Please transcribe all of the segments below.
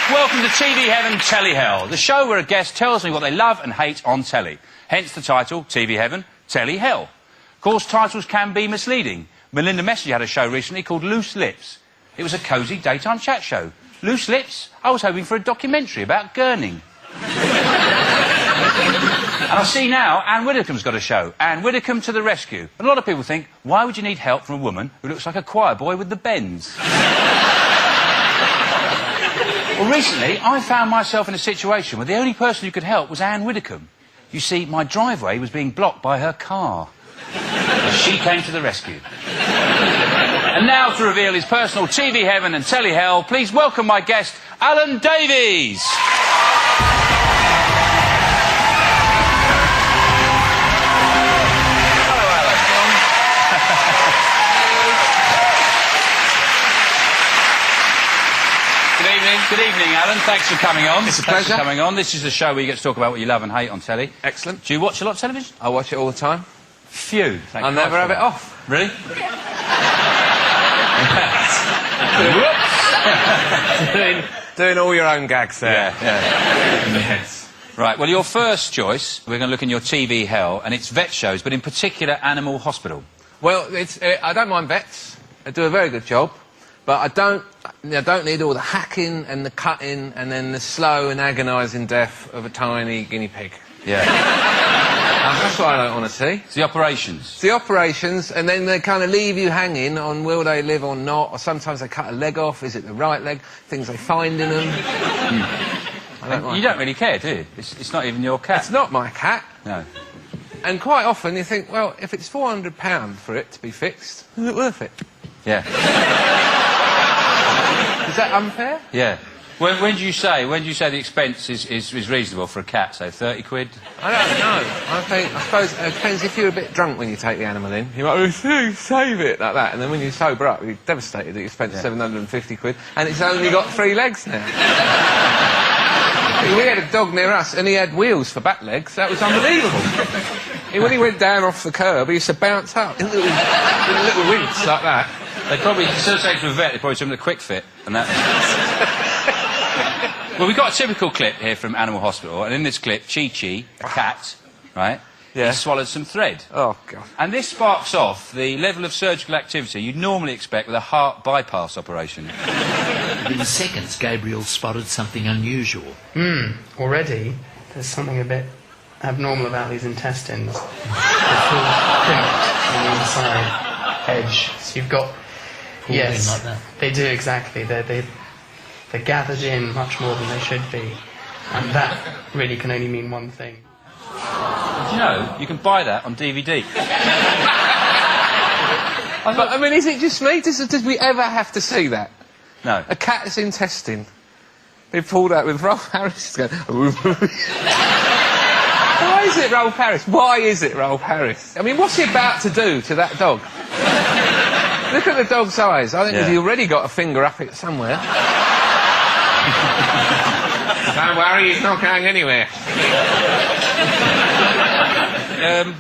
Welcome to TV Heaven, Telly Hell, the show where a guest tells me what they love and hate on telly. Hence the title, TV Heaven, Telly Hell. Of course, titles can be misleading. Melinda Messenger had a show recently called Loose Lips. It was a cosy daytime chat show. Loose Lips? I was hoping for a documentary about gurning. And I see now Anne Widdecombe's got a show. Anne Widdecombe to the rescue. And a lot of people think, why would you need help from a woman who looks like a choir boy with the bends? Well, recently, I found myself in a situation where the only person who could help was Anne Widdecombe. You see, my driveway was being blocked by her car. She came to the rescue. And now, to reveal his personal TV Heaven and Telly Hell, please welcome my guest, Alan Davies. Good evening, Alan. Thanks for coming on. It's a pleasure. Thanks for coming on. This is the show where you get to talk about what you love and hate on telly. Excellent. Do you watch a lot of television? I watch it all the time. Phew. I'll never have it off. Really? doing all your own gags there. Yeah. Yes. Right, well, your first choice, we're going to look in your TV Hell, and it's vet shows, but in particular Animal Hospital. Well, I don't mind vets. They do a very good job. But I don't need all the hacking and the cutting and then the slow and agonising death of a tiny guinea pig. Yeah. That's what I don't want to see. It's the operations. It's the operations, and then they kind of leave you hanging on will they live or not, or sometimes they cut a leg off, is it the right leg, things they find in them. You don't really care, do you? It's not even your cat. It's not my cat. No. And quite often you think, well, if it's £400 for it to be fixed, is it worth it? Yeah. Is that unfair? Yeah. When do you say the expense is reasonable for a cat, say 30 quid? I don't know. I suppose it depends if you're a bit drunk when you take the animal in. You might save it like that, and then when you sober up, you're devastated that you spent 750 quid, and it's only got 3 legs now. We had a dog near us, and he had wheels for back legs. That was unbelievable. When he went down off the curb, he used to bounce up in little winks like that. They probably, instead of saying to a vet, they probably took him to Quick Fit, and that... Well, we've got a typical clip here from Animal Hospital, and in this clip, Chi-Chi, a cat, right, yeah, he swallowed some thread. Oh, God. And this sparks off the level of surgical activity you'd normally expect with a heart bypass operation. Within seconds, Gabriel spotted something unusual. Already, there's something a bit abnormal about these intestines. They feel crimped on the inside edge. So you've got... Yes, like that. They do, exactly. They're gathered in much more than they should be. And that really can only mean one thing. Do you know, you can buy that on DVD. But, I mean, is it just me? Does we ever have to see that? No. A cat's intestine. They pulled out with Rolf Harris going... Why is it Rolf Harris? Why is it Rolf Harris? I mean, what's he about to do to that dog? Look at the dog's eyes. I think he's already got a finger up it somewhere. Don't worry, he's not going anywhere.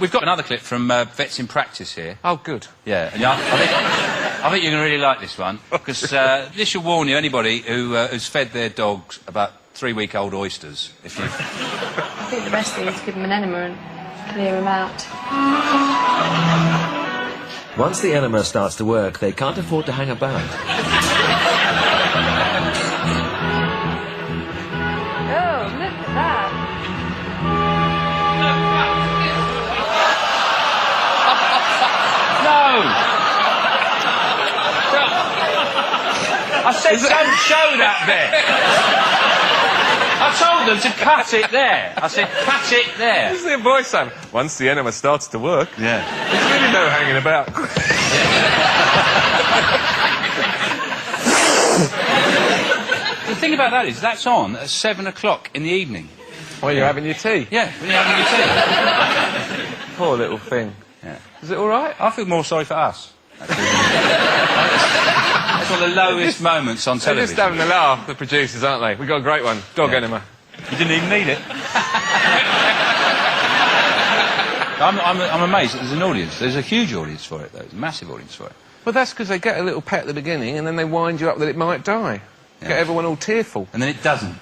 We've got another clip from Vets in Practice here. Oh, good. Yeah, and I think you're going to really like this one, because this should warn you, anybody who's fed their dogs about 3-week-old oysters, if you've... I think the best thing is to give them an enema and clear them out. Once the enema starts to work, they can't afford to hang about. Oh, look at that. No! I said don't show that bit. I told them to cut it there. I said, cut it there. This is the voice time. Once the enema starts to work... Yeah. There's really no hanging about. The thing about that is, that's on at 7 o'clock in the evening. While you're having your tea? Yeah, when you're having your tea. Poor little thing. Yeah. Is it all right? I feel more sorry for us. That's one of the lowest moments on They're television. just having a laugh, the producers, aren't they? We've got a great one. Dog enema. You didn't even need it. I'm amazed that there's an audience. There's a huge audience for it, though. There's a massive audience for it. Well, that's because they get a little pet at the beginning and then they wind you up that it might die. Get everyone all tearful. And then it doesn't.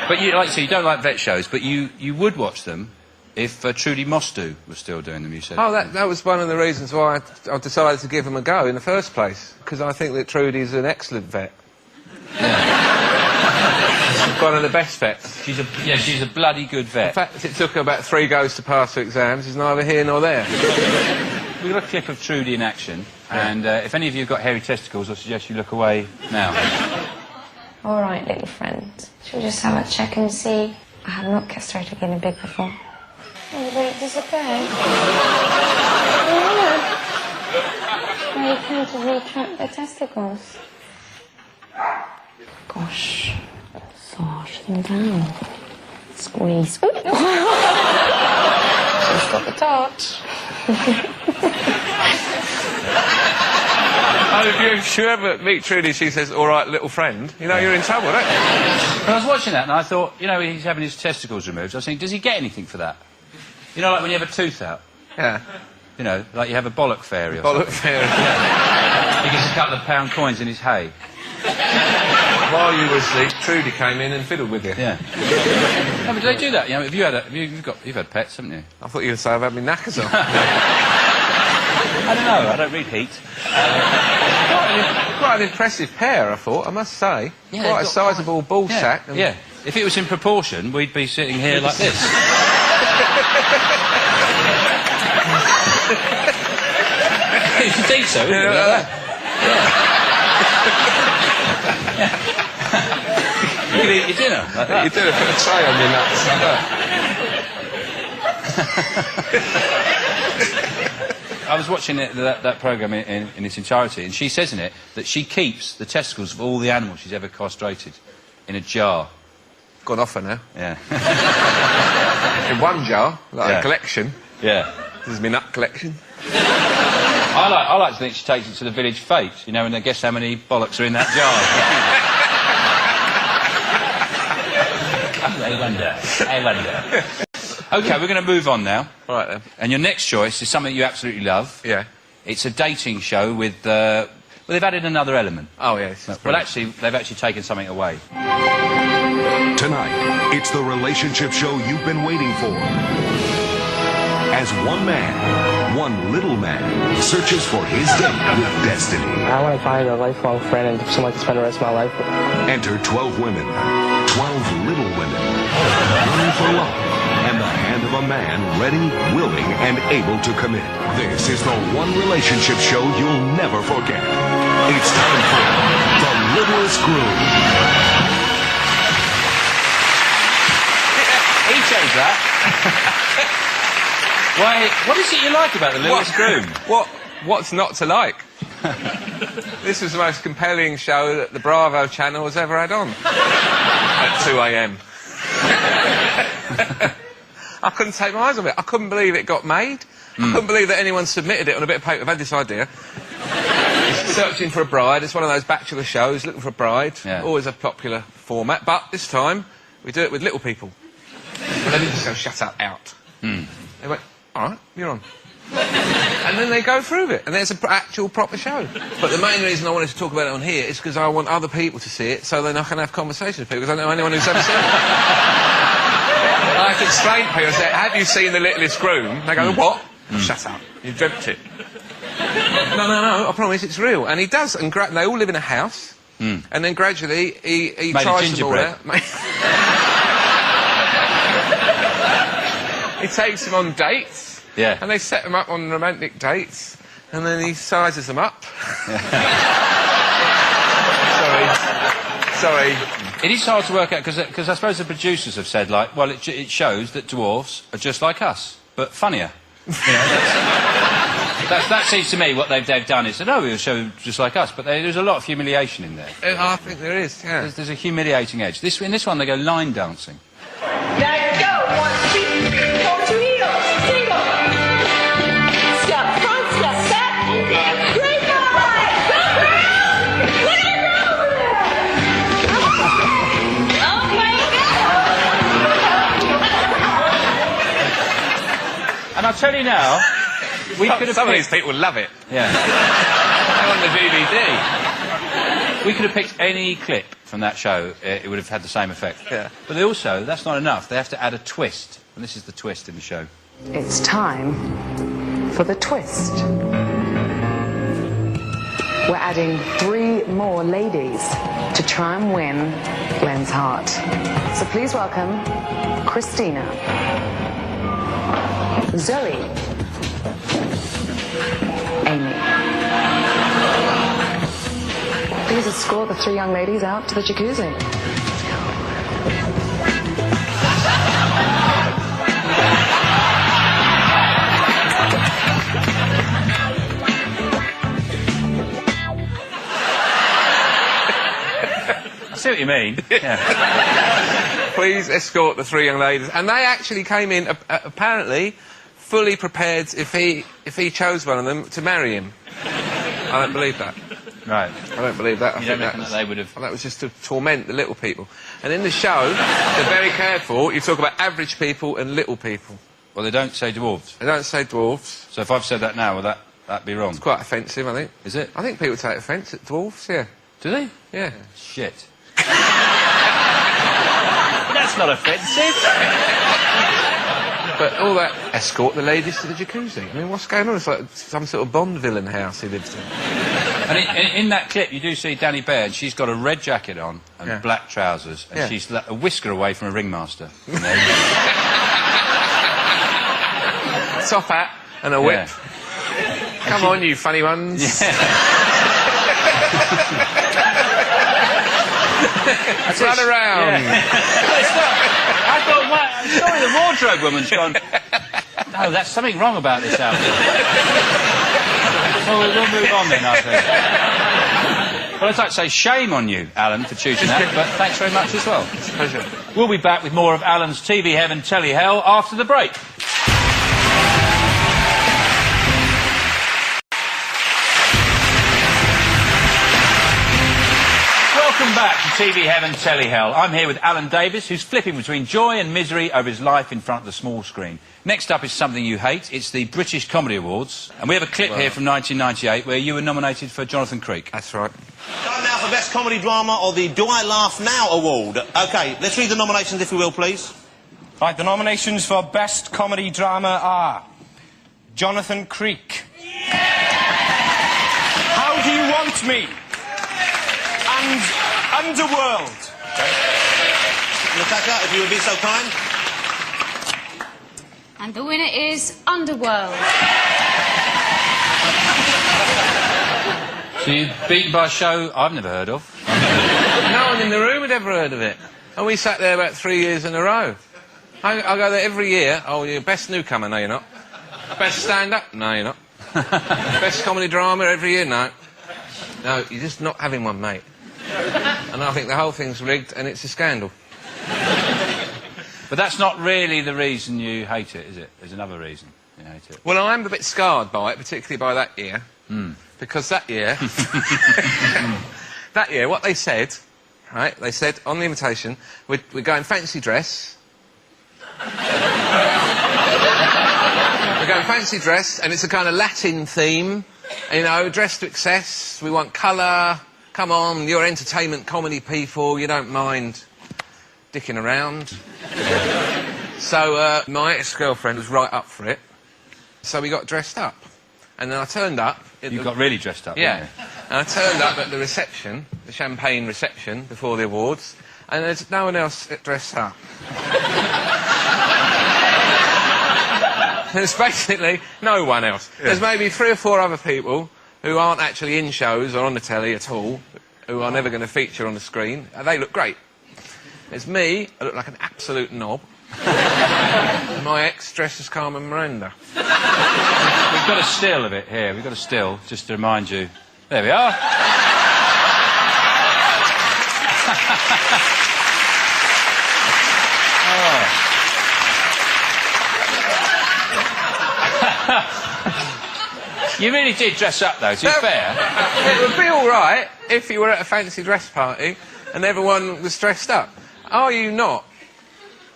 But you don't like vet shows, but you would watch them if Trudy Mostu was still doing them, you said. Oh, that was one of the reasons why I decided to give them a go in the first place. Because I think that Trudy's an excellent vet. She's one of the best vets. She's a bloody good vet. In fact, it took her about 3 goes to pass her exams. She's neither here nor there. We've got a clip of Trudy in action, and if any of you have got hairy testicles, I suggest you look away now. All right, little friend. Should we just have a check and see? I have not castrated in a big before. Oh, but it disappeared. Well, you came to retract the testicles. Gosh. Massage them down. Squeeze. Ooh. She's got the touch. And if you ever meet Trudy, she says, all right, little friend, you know you're in trouble, don't you? And I was watching that and I thought, you know, he's having his testicles removed. I was thinking, does he get anything for that? You know, like when you have a tooth out? Yeah. You know, like you have a bollock fairy or Bollock something. fairy. Yeah. He gets a couple of £1 coins in his hay. While you were asleep, Trudy came in and fiddled with you. Yeah. No, but do they do that? You know, you've had pets, haven't you? I thought you would say I've had my knackers on. I don't know. I don't read Heat. Quite an impressive pair, I thought, I must say. Yeah, quite a sizeable ball sack. And... Yeah. If it was in proportion, we'd be sitting here like this. You think so? Yeah, like that. You could eat your dinner like that. You do put a tray on your nuts like that. I was watching that programme in its entirety, and she says in it that she keeps the testicles of all the animals she's ever castrated in a jar. Gone off her now. Yeah. In one jar, like a collection. Yeah. This is my nut collection. I like to think she takes it to the village fete, you know, and they guess how many bollocks are in that jar. I wonder. OK, we're going to move on now. All right, then. And your next choice is something you absolutely love. Yeah. It's a dating show with... well, they've added another element. Oh, yes. Well, actually, they've actually taken something away. Tonight, it's the relationship show you've been waiting for. As one man, one little man, searches for his date with destiny. I want to find a lifelong friend and someone to spend the rest of my life with. Enter 12 women, 12 little women, yearning for love, and the hand of a man ready, willing, and able to commit. This is the one relationship show you'll never forget. It's time for The Littlest Groom. He chose that. Why? What is it you like about The Littlest Groom? What's not to like? This was the most compelling show that the Bravo channel has ever had on. At 2 a.m. I couldn't take my eyes off it. I couldn't believe it got made. I couldn't believe that anyone submitted it on a bit of paper. I've had this idea. Searching for a bride. It's one of those bachelor shows, looking for a bride. Yeah. Always a popular format. But this time, we do it with little people. And they didn't just go, shut up, out. They went, all right, you're on. And then they go through it, and there's an actual proper show. But the main reason I wanted to talk about it on here is because I want other people to see it, so then I can have conversations with people, because I don't know anyone who's ever seen it. I have to explain to people, say, have you seen The Littlest Groom? They go, what? Shut up, you dreamt it. No, I promise it's real. And he does, and they all live in a house, and then gradually he tries them all out. He takes them on dates. Yeah. And they set them up on romantic dates, and then he sizes them up. Sorry. It is hard to work out, because I suppose the producers have said, like, well, it shows that dwarfs are just like us, but funnier. You know, that seems to me what they've done is, no, we'll show just like us, but there's a lot of humiliation in there. I think there is, yeah. There's a humiliating edge. In this one, they go line dancing. Now go, 1, 2, 4, 2 heels, single. Step, front step, back. Great boy! Go, girl! Look at her over there! Oh, my God! And I'll tell you now, we could have some of these people love it. Yeah. They're on the DVD. We could have picked any clip from that show, it would have had the same effect. Yeah. But they also, that's not enough, they have to add a twist. And this is the twist in the show. It's time for the twist. We're adding 3 more ladies to try and win Glenn's heart. So please welcome Christina, Zoe, Amy. Please escort the 3 young ladies out to the jacuzzi. I see what you mean. Yeah. Please escort the 3 young ladies. And they actually came in, apparently, fully prepared if he chose one of them to marry him. I don't believe that. Right. I don't believe that. You don't reckon that they would have... That was just to torment the little people. And in the show, they're very careful. You talk about average people and little people. Well, they don't say dwarves. They don't say dwarves. So if I've said that now, will that be wrong? It's quite offensive, I think. Is it? I think people take offence at dwarves, yeah. Do they? Yeah. Shit. That's not offensive. But all that escort the ladies to the jacuzzi. I mean, what's going on? It's like some sort of Bond villain house he lives in. And in that clip, you do see Danny Baird. She's got a red jacket on and black trousers, and she's a whisker away from a ringmaster. Top hat and a whip. Come on, you funny ones. Run around. I thought, sorry, the wardrobe woman's gone. No, that's something wrong about this outfit. Well, we'll move on then, I think. Well, I'd like to say shame on you, Alan, for choosing that, but thanks very much as well. It's a pleasure. We'll be back with more of Alan's TV Heaven, Telly Hell after the break. Welcome back to TV Heaven, Telly Hell. I'm here with Alan Davies, who's flipping between joy and misery over his life in front of the small screen. Next up is something you hate. It's the British Comedy Awards. And we have a clip here from 1998 where you were nominated for Jonathan Creek. That's right. Time now for Best Comedy Drama or the Do I Laugh Now Award. OK, let's read the nominations if we will, please. Right, the nominations for Best Comedy Drama are... Jonathan Creek. How Do You Want Me? And Underworld. Natasha, if you would be so kind. And the winner is Underworld. So you're beaten by a show I've never heard of. No one in the room had ever heard of it. And we sat there about 3 years in a row. I go there every year. Oh, you're best newcomer. No, you're not. Best stand-up? No, you're not. Best comedy drama every year? No. No, you're just not having one, mate. And I think the whole thing's rigged and it's a scandal. But that's not really the reason you hate it, is it? There's another reason you hate it. Well, I'm a bit scarred by it, particularly by that year. Because that year... that year, what they said, right, they said on the invitation, we're going fancy dress. We're going fancy dress, and it's a kind of Latin theme. You know, dress to excess, we want colour. Come on, you're entertainment comedy people, you don't mind dicking around. So, my ex-girlfriend was right up for it. So we got dressed up. And then I turned up... You got really dressed up, yeah. Didn't you? And I turned up at the reception, the champagne reception, before the awards, and there's no one else dressed up. There's basically no one else. Yeah. There's maybe 3 or 4 other people who aren't actually in shows or on the telly at all, who are never going to feature on the screen. They look great. There's me, I look like an absolute knob. And my ex dressed as Carmen Miranda. We've got a still of it here. We've got a still, just to remind you. There we are. You really did dress up, though, to be fair. It would be all right if you were at a fancy dress party and everyone was dressed up. Are you not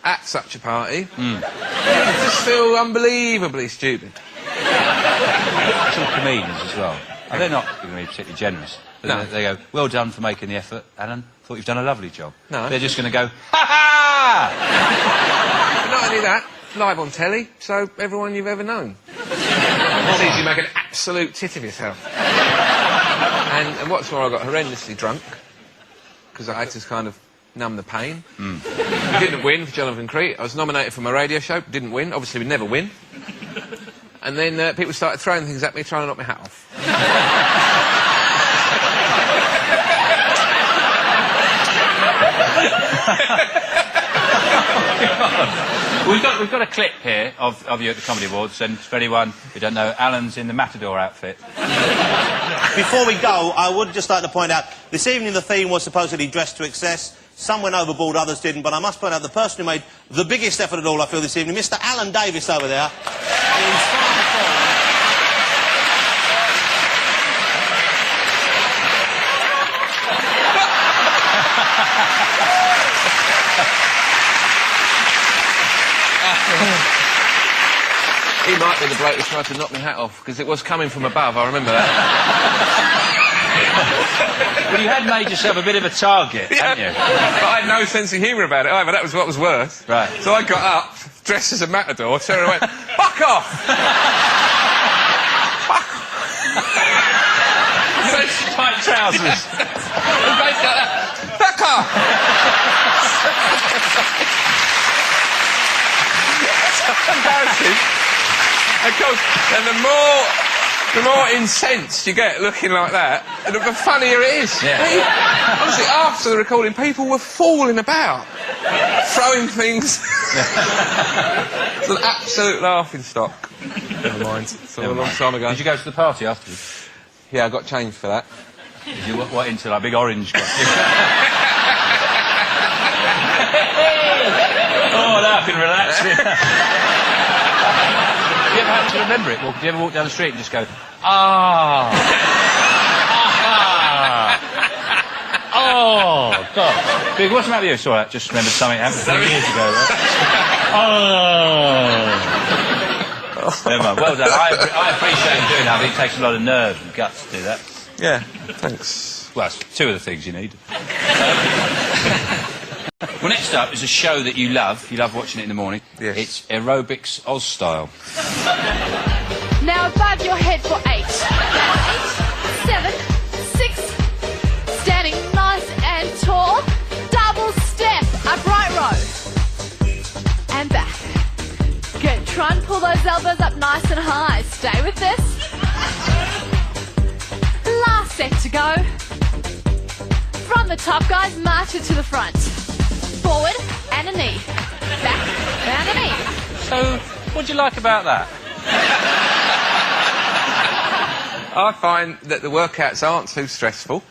at such a party? You just feel unbelievably stupid. Actual comedians as well. They're not going to be particularly generous. No. They go, well done for making the effort, Alan. Thought you've done a lovely job. No. They're just going to go, ha-ha! But not only that, live on telly, so everyone you've ever known. Sees you make an absolute tit of yourself. And what's more, I got horrendously drunk, because I had to kind of numb the pain. Didn't win for Jonathan Crete. I was nominated for my radio show, didn't win. Obviously, we'd never win. And then people started throwing things at me, trying to knock my hat off. We've got a clip here of you at the Comedy Awards, and for anyone who don't know, Alan's in the Matador outfit. Before we go, I would just like to point out, this evening the theme was supposedly dressed to excess. Some went overboard, others didn't, but I must point out the person who made the biggest effort at all, I feel, this evening, Mr. Alan Davies over there. He might be the bloke who tried to knock my hat off, because it was coming from above, I remember that. Well, you had made yourself a bit of a target, hadn't you? But I had no sense of humour about it either, that was what was worse. Right. So I got up, dressed as a matador, turned around and went, fuck off! Fuck off! Tight trousers. Fuck off! It's embarrassing. Of course, and the more incensed you get looking like that, the funnier it is. Yeah. Honestly, after the recording, people were falling about, throwing things. It's an absolute laughing stock. Never mind. It's a long time ago. Did you go to the party afterwards? Yeah, I got changed for that. Did you what into like big orange costume? Oh, laughing, relaxing. You ever happen to remember it? Well, did you ever walk down the street and just go, ah, oh, God. Big, what's the matter with you? It's all right, just remembered something happened 10 years ago, right? Oh. Never mind. Well done. I appreciate you doing that. I think it takes a lot of nerve and guts to do that. Yeah, thanks. Well, that's two of the things you need. Well, next up is a show that you love. You love watching it in the morning. Yes. It's Aerobics Oz Style. Now above your head for 8, 7, 6, standing nice and tall, double step, upright row, and back. Good, try and pull those elbows up nice and high. Stay with this. Last set to go. From the top, guys, march it to the front. Forward and a knee. Back and a knee. So, what do you like about that? I find that the workouts aren't too stressful.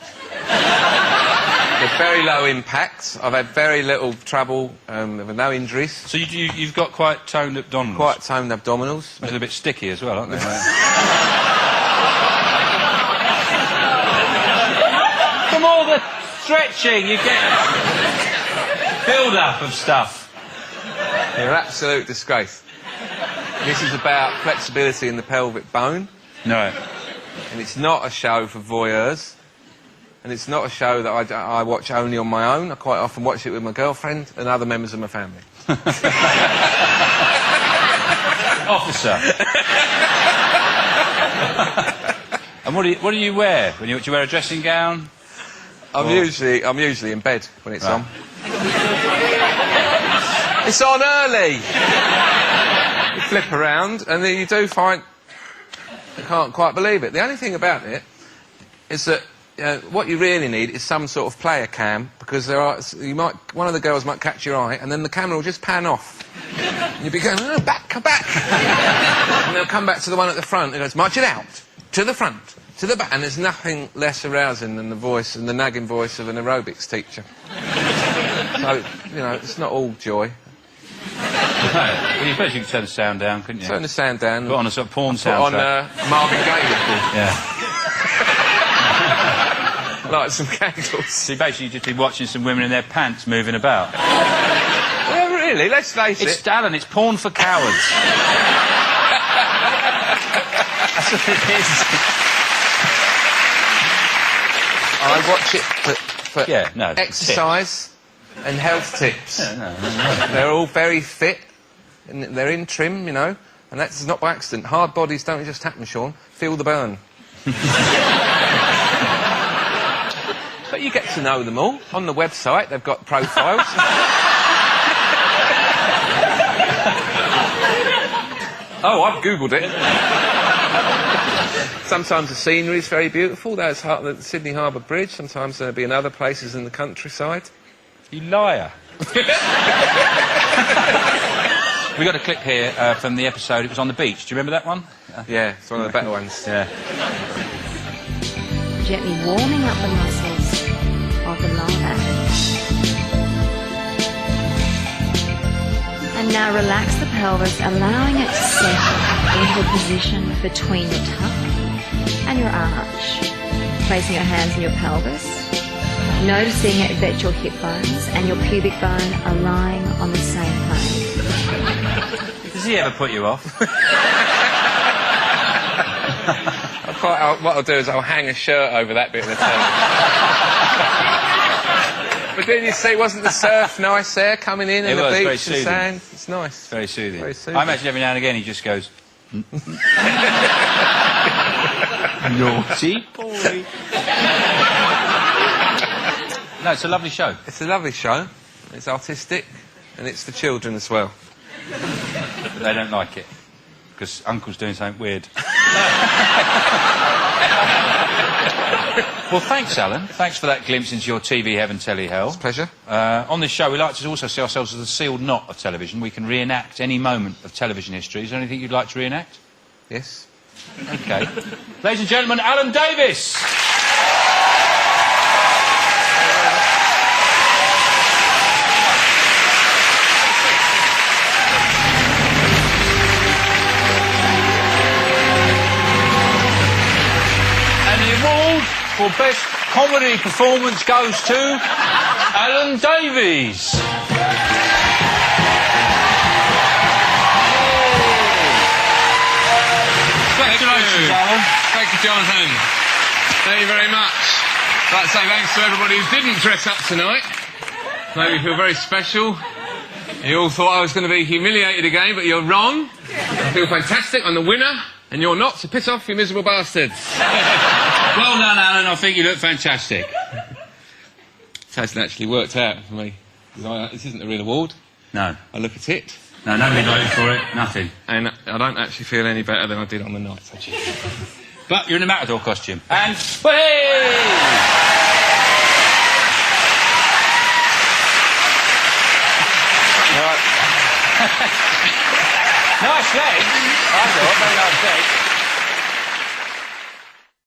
They're very low impact. I've had very little trouble, no injuries. So you've got quite toned abdominals? Quite toned abdominals. They're a bit sticky as well, aren't they? From all the stretching, you get build-up of stuff. You're an absolute disgrace. This is about flexibility in the pelvic bone. No. And it's not a show for voyeurs. And it's not a show that I watch only on my own. I quite often watch it with my girlfriend and other members of my family. Officer. And what do you wear? Do you wear a dressing gown? I'm usually in bed when it's on. It's on early. You flip around and then you do find... I can't quite believe it. The only thing about it is that what you really need is some sort of player cam, because one of the girls might catch your eye and then the camera will just pan off. And you'll be going, oh, back, come back. And they'll come back to the one at the front and goes, march it out, to the front, to the back. And there's nothing less arousing than the voice and the nagging voice of an aerobics teacher. So, it's not all joy. No. Well, you suppose you could turn the sound down, couldn't you? Turn the sound down. Put on a sort of porn soundtrack. Put on Marvin Gaye record. Yeah. Light some candles. So basically you'd just be watching some women in their pants moving about. Well, really, let's face it. It's Alan, it's porn for cowards. That's what it is. I watch it for Yeah, no, exercise and health tips. No. They're all very fit, and they're in trim, you know, and that's not by accident. Hard bodies don't just happen, Sean. Feel the burn. But you get to know them all. On the website, they've got profiles. Oh, I've Googled it. Sometimes the scenery is very beautiful. That's the Sydney Harbour Bridge. Sometimes there'll be in other places in the countryside. You liar. We got a clip here from the episode. It was on the beach. Do you remember that one? Yeah, it's one of the better ones. Yeah. Gently warming up the muscles of the lower back. And now relax the pelvis, allowing it to settle into a position between your tuck and your arch. Placing your hands in your pelvis, noticing that your hip bones and your pubic bone are lying on the same plane. Does he ever put you off? What I'll do is I'll hang a shirt over that bit of the tail. But then you see, wasn't the surf nice there, coming in, and the beach and sand? It's nice. Very soothing. Very soothing. I imagine every now and again he just goes... Naughty boy. No, it's a lovely show. It's a lovely show. It's artistic, and it's for children as well. But they don't like it, because Uncle's doing something weird. Well, thanks, Alan. Thanks for that glimpse into your TV heaven, telly hell. It's a pleasure. On this show, we like to also see ourselves as a sealed knot of television. We can reenact any moment of television history. Is there anything you'd like to reenact? Yes. OK. Ladies and gentlemen, Alan Davies! For best comedy performance goes to Alan Davies. Congratulations, Alan. Thank you, Jonathan. Thank you very much. I'd like to say thanks to everybody who didn't dress up tonight. Made me feel very special. You all thought I was going to be humiliated again, but you're wrong. I feel fantastic. I'm the winner, and you're not, so piss off, you miserable bastards. Well done, Alan. I think you look fantastic. It hasn't actually worked out for me. This isn't a real award. No. I look at it. No, nobody voted for it. Nothing. And I don't actually feel any better than I did on the night. But you're in a Matador costume. And... Hey! Nice legs. I thought, very nice legs.